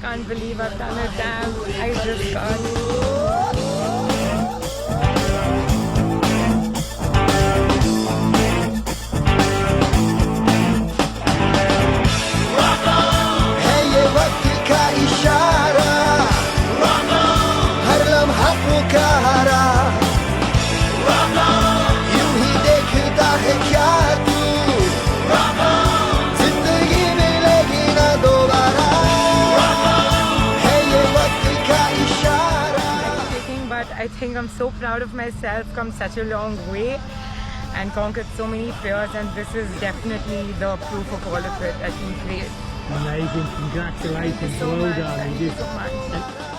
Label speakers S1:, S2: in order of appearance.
S1: Can't believe I've done it. Damn, I just can't.
S2: है ये वक्त का इशारा, हर लम्हा पुकारा, यूं ही देखता है क्या तू, जिंदगी मिलेगी ना दोबारा, है ये वक्त का इशारा.
S1: But I think I'm so proud of myself, come such a long way and conquered so many fears, and this is definitely the proof of all of it. I feel great.
S3: Amazing, congratulations,
S1: Thank you so
S3: well
S1: much.
S3: done.
S1: Thank you so much.